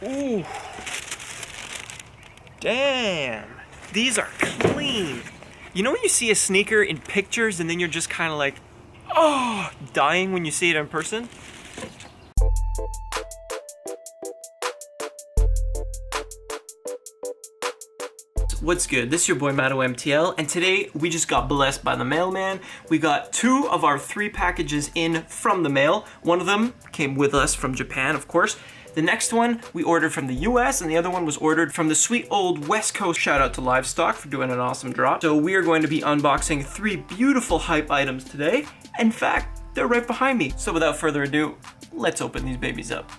Ooh. Damn. These are clean. You know when you see a sneaker in pictures and then you're just kind of like, oh, dying when you see it in person? What's good? This is your boy Matto MTL, and today we just got blessed by the mailman. We got 2 of our 3 packages in from the mail. One of them came with us from Japan, of course. The next one we ordered from the US, and the other one was ordered from the sweet old West Coast. Shout out to Livestock for doing an awesome drop. So we are going to be unboxing 3 beautiful hype items today. In fact, they're right behind me. So without further ado, let's open these babies up.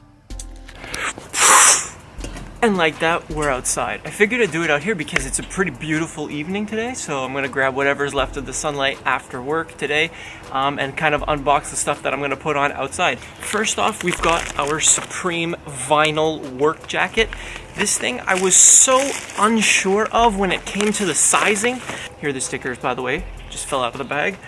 And like that, we're outside. I figured I'd do it out here because it's a pretty beautiful evening today, so I'm gonna grab whatever's left of the sunlight after work today and kind of unbox the stuff that I'm gonna put on outside. First off, we've got our Supreme vinyl work jacket. This thing I was so unsure of when it came to the sizing. Here are the stickers, by the way, just fell out of the bag.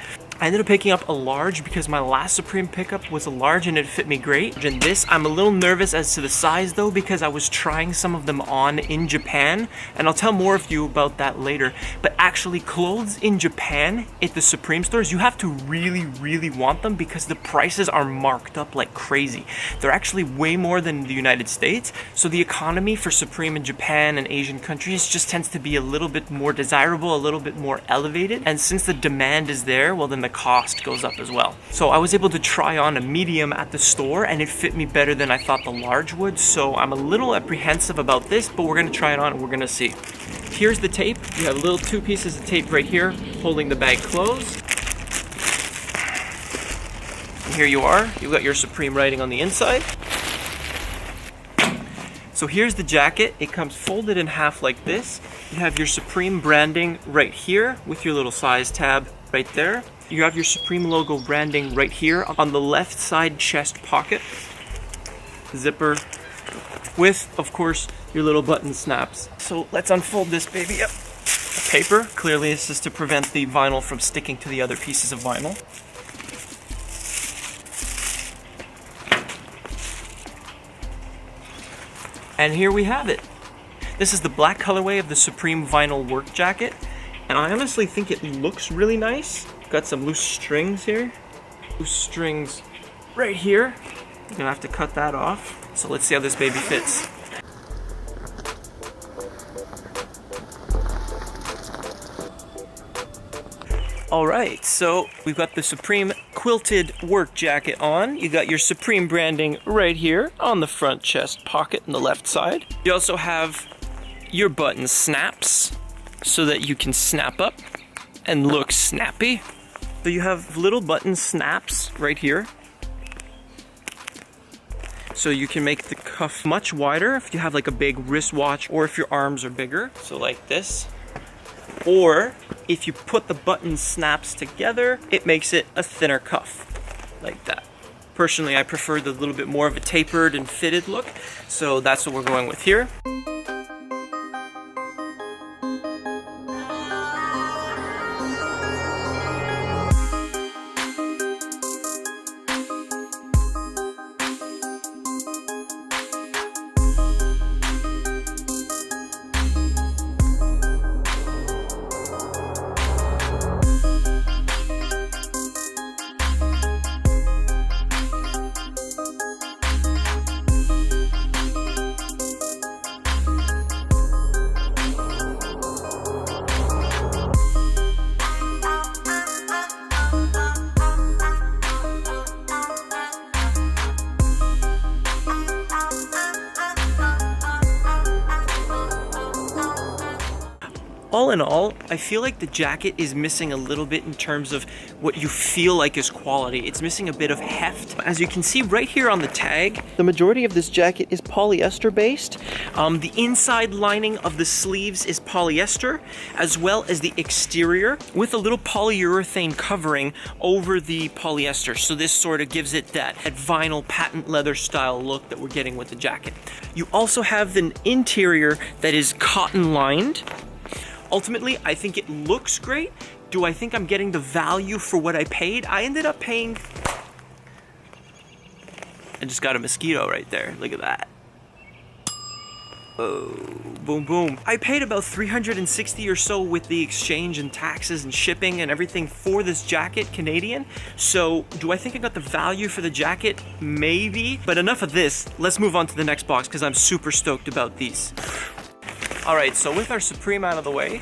I ended up picking up a large because my last Supreme pickup was a large and it fit me great. And this, I'm a little nervous as to the size though because I was trying some of them on in Japan, and I'll tell more of you about that later. But actually, clothes in Japan at the Supreme stores, you have to really want them because the prices are marked up like crazy. They're actually way more than the United States, so the economy for Supreme in Japan and Asian countries just tends to be a little bit more desirable, a little bit more elevated, and since the demand is there, well then the cost goes up as well. So I was able to try on a medium at the store and it fit me better than I thought the large would, so I'm a little apprehensive about this, but we're gonna try it on and we're gonna see. Here's the tape. You have little 2 pieces of tape right here holding the bag closed. And here you are. You've got your Supreme writing on the inside. So here's the jacket. It comes folded in half like this. You have your Supreme branding right here with your little size tab right there. You have your Supreme logo branding right here on the left side chest pocket. Zipper with, of course, your little button snaps. So let's unfold this baby up. Paper. Clearly this is to prevent the vinyl from sticking to the other pieces of vinyl. And here we have it. This is the black colorway of the Supreme vinyl work jacket, and I honestly think it looks really nice. Got some loose strings here. Loose strings right here. You're gonna have to cut that off. So let's see how this baby fits. Alright, so we've got the Supreme quilted work jacket on. You got your Supreme branding right here on the front chest pocket on the left side. You also have your button snaps so that you can snap up and look snappy. So you have little button snaps right here. So you can make the cuff much wider if you have like a big wristwatch or if your arms are bigger. So like this. Or if you put the button snaps together, it makes it a thinner cuff, like that. Personally, I prefer the little bit more of a tapered and fitted look, so that's what we're going with here. All in all, I feel like the jacket is missing a little bit in terms of what you feel like is quality. It's missing a bit of heft. As you can see right here on the tag, the majority of this jacket is polyester based. The inside lining of the sleeves is polyester, as well as the exterior with a little polyurethane covering over the polyester. So this sort of gives it that vinyl patent leather style look that we're getting with the jacket. You also have an interior that is cotton lined. Ultimately, I think it looks great. Do I think I'm getting the value for what I paid? I ended up paying... I just got a mosquito right there. Look at that. Boom, boom. I paid about $360 or so with the exchange and taxes and shipping and everything for this jacket, Canadian. So do I think I got the value for the jacket? Maybe. But enough of this. Let's move on to the next box because I'm super stoked about these. All right, so with our Supreme out of the way,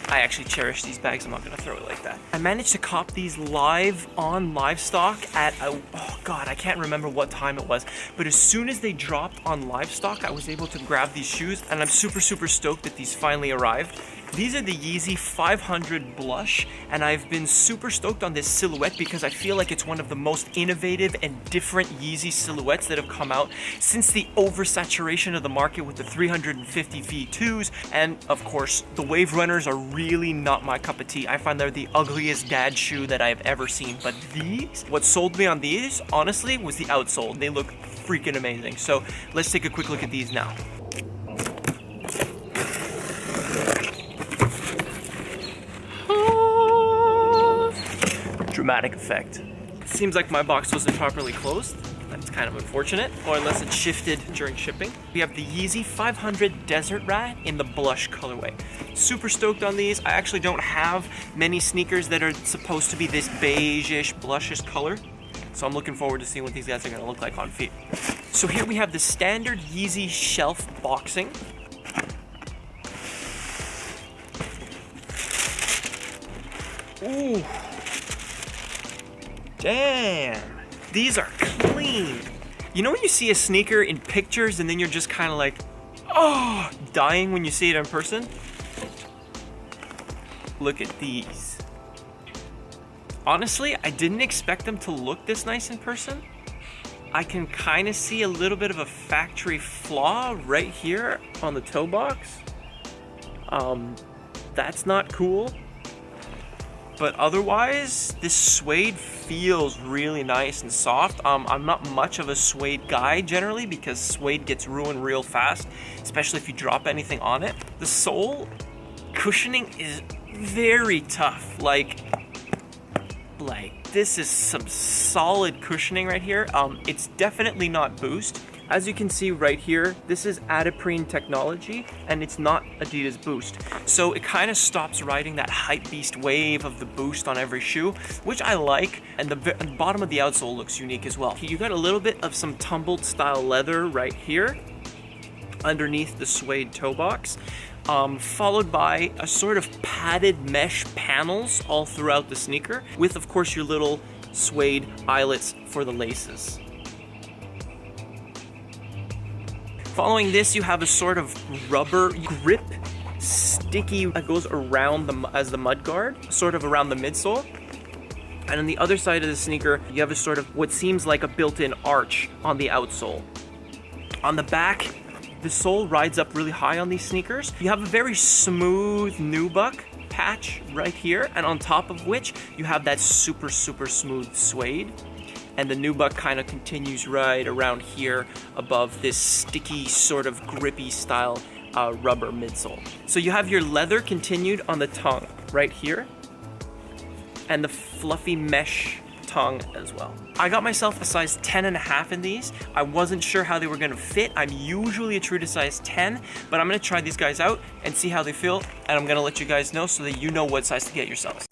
I actually cherish these bags. I'm not gonna throw it like that. I managed to cop these live on Livestock at oh God, I can't remember what time it was, but as soon as they dropped on Livestock, I was able to grab these shoes, and I'm super stoked that these finally arrived. These are the Yeezy 500 Blush, and I've been super stoked on this silhouette because I feel like it's one of the most innovative and different Yeezy silhouettes that have come out since the oversaturation of the market with the 350 V2s, and of course, the Wave Runners are really not my cup of tea. I find they're the ugliest dad shoe that I've ever seen, but these, what sold me on these, honestly, was the outsole. They look freaking amazing. So let's take a quick look at these now. Dramatic effect. Seems like my box wasn't properly closed. That's kind of unfortunate, or unless it shifted during shipping. We have the Yeezy 500 Desert Rat in the blush colorway. Super stoked on these. I actually don't have many sneakers that are supposed to be this beige-ish, blushish color. So I'm looking forward to seeing what these guys are gonna look like on feet. So here we have the standard Yeezy shelf boxing. Ooh. Damn, these are clean. You know when you see a sneaker in pictures and then you're just kind of like, oh, dying when you see it in person? Look at these. Honestly, I didn't expect them to look this nice in person. I can kind of see a little bit of a factory flaw right here on the toe box. That's not cool. But otherwise, this suede feels really nice and soft. I'm not much of a suede guy generally because suede gets ruined real fast, especially if you drop anything on it. The sole cushioning is very tough. Like this is some solid cushioning right here. It's definitely not Boost. As you can see right here, this is Adiprene technology, and it's not Adidas Boost. So it kind of stops riding that Hypebeast wave of the Boost on every shoe, which I like, and the bottom of the outsole looks unique as well. You got a little bit of some tumbled style leather right here, underneath the suede toe box, followed by a sort of padded mesh panels all throughout the sneaker, with of course your little suede eyelets for the laces. Following this, you have a sort of rubber grip, sticky, that goes around as the mud guard, sort of around the midsole. And on the other side of the sneaker, you have a sort of what seems like a built-in arch on the outsole. On the back, the sole rides up really high on these sneakers. You have a very smooth nubuck patch right here, and on top of which, you have that super smooth suede. And the nubuck kind of continues right around here above this sticky, sort of grippy style rubber midsole. So you have your leather continued on the tongue right here, and the fluffy mesh tongue as well. I got myself a size 10.5 in these. I wasn't sure how they were gonna fit. I'm usually a true to size 10, but I'm gonna try these guys out and see how they feel, and I'm gonna let you guys know so that you know what size to get yourselves.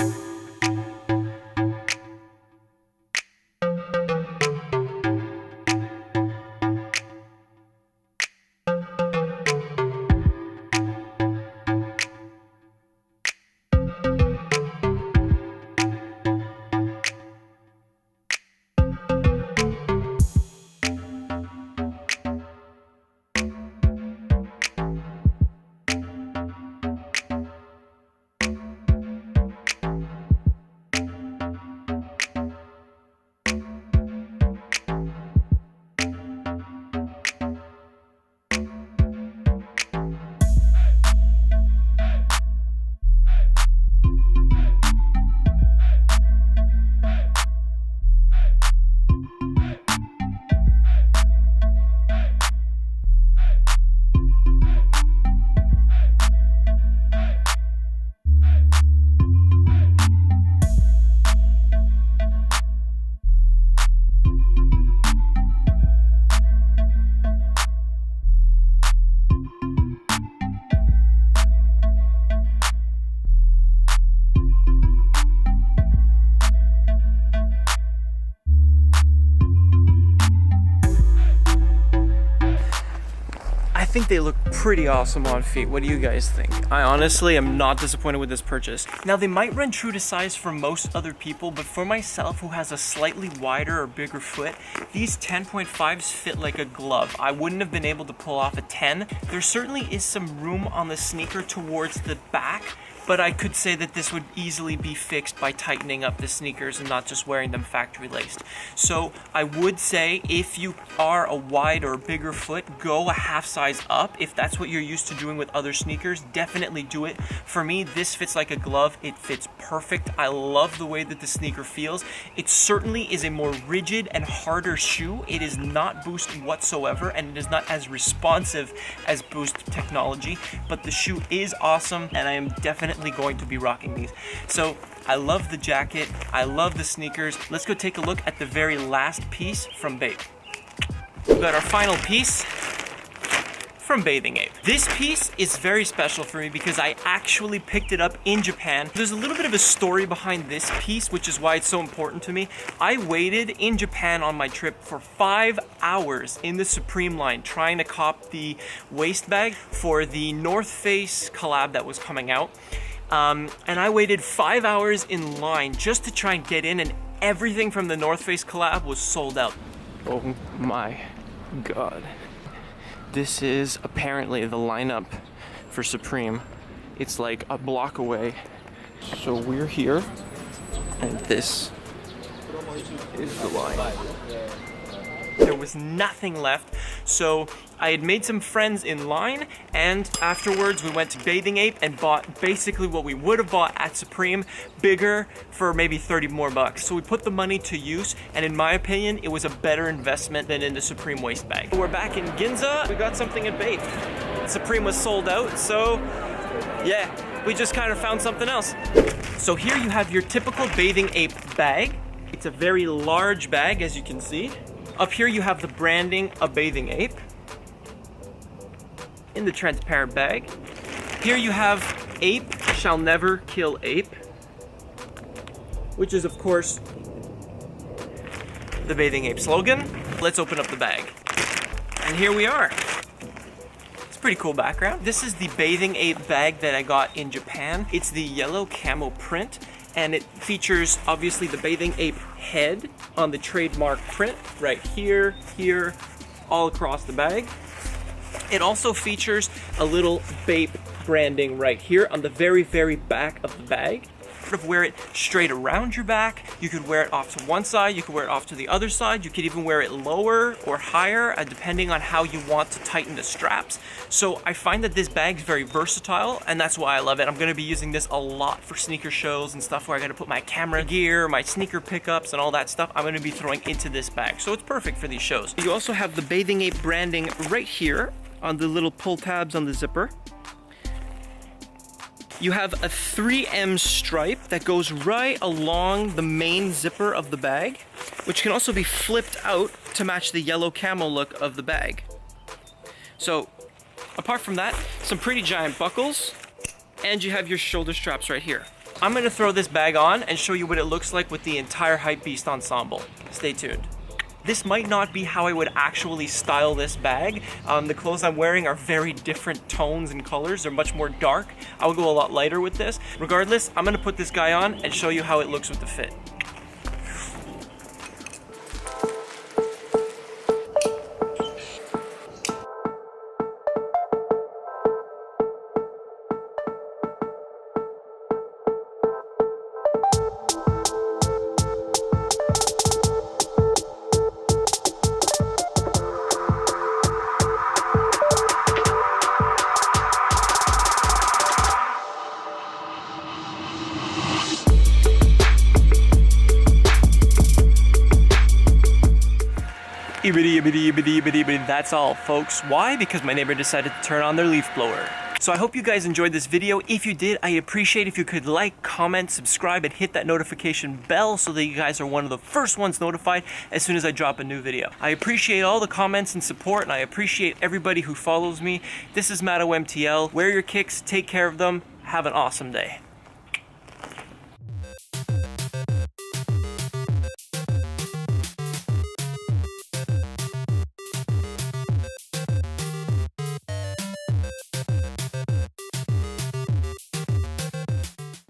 think they look pretty awesome on feet. What do you guys think? I honestly am not disappointed with this purchase. Now, they might run true to size for most other people, but for myself, who has a slightly wider or bigger foot, these 10.5s fit like a glove. I wouldn't have been able to pull off a 10. There certainly is some room on the sneaker towards the back, but I could say that this would easily be fixed by tightening up the sneakers and not just wearing them factory laced. So I would say if you are a wide or bigger foot, go a half size up. If that's what you're used to doing with other sneakers, definitely do it. For me, this fits like a glove. It fits perfect. I love the way that the sneaker feels. It certainly is a more rigid and harder shoe. It is not Boost whatsoever, and it is not as responsive as Boost technology, but the shoe is awesome, and I am definitely going to be rocking these. So I love the jacket, I love the sneakers. Let's go take a look at the very last piece from Bape. We've got our final piece from Bathing Ape. This piece is very special for me because I actually picked it up in Japan. There's a little bit of a story behind this piece, which is why it's so important to me. I waited in Japan on my trip for 5 hours in the Supreme line trying to cop the waist bag for the North Face collab that was coming out. And I waited 5 hours in line just to try and get in, and everything from the North Face collab was sold out. Oh my God. This is apparently the lineup for Supreme. It's like a block away. So we're here, and this is the line. There was nothing left, so I had made some friends in line, and afterwards we went to Bathing Ape and bought basically what we would have bought at Supreme, bigger, for maybe 30 more bucks. So we put the money to use, and in my opinion, it was a better investment than in the Supreme waist bag. We're back in Ginza. We got something at Bape. Supreme was sold out, so yeah, we just kind of found something else. So here you have your typical Bathing Ape bag. It's a very large bag, as you can see. Up here you have the branding of Bathing Ape in the transparent bag. Here you have Ape shall never kill ape, which is of course the Bathing Ape slogan. Let's open up the bag. And here we are. It's a pretty cool background. This is the Bathing Ape bag that I got in Japan. It's the yellow camo print, and it features obviously the Bathing Ape head on the trademark print right here, here, all across the bag. It also features a little Bape branding right here on the very, very back of the bag. You could wear it straight around your back. You could wear it off to one side. You could wear it off to the other side. You could even wear it lower or higher, depending on how you want to tighten the straps. So I find that this bag is very versatile, and that's why I love it. I'm going to be using this a lot for sneaker shows and stuff where I got to put my camera gear, my sneaker pickups, and all that stuff. I'm going to be throwing into this bag. So it's perfect for these shows. You also have the Bathing Ape branding right here on the little pull tabs on the zipper. You have a 3M stripe that goes right along the main zipper of the bag, which can also be flipped out to match the yellow camo look of the bag. So, apart from that, some pretty giant buckles, and you have your shoulder straps right here. I'm gonna throw this bag on and show you what it looks like with the entire Hypebeast ensemble. Stay tuned. This might not be how I would actually style this bag. The clothes I'm wearing are very different tones and colors. They're much more dark. I will go a lot lighter with this. Regardless, I'm gonna put this guy on and show you how it looks with the fit. That's all, folks. Why? Because my neighbor decided to turn on their leaf blower. So I hope you guys enjoyed this video. If you did, I appreciate if you could like, comment, subscribe, and hit that notification bell so that you guys are one of the first ones notified as soon as I drop a new video. I appreciate all the comments and support, and I appreciate everybody who follows me. This is Matto MTL. Wear your kicks, take care of them, have an awesome day.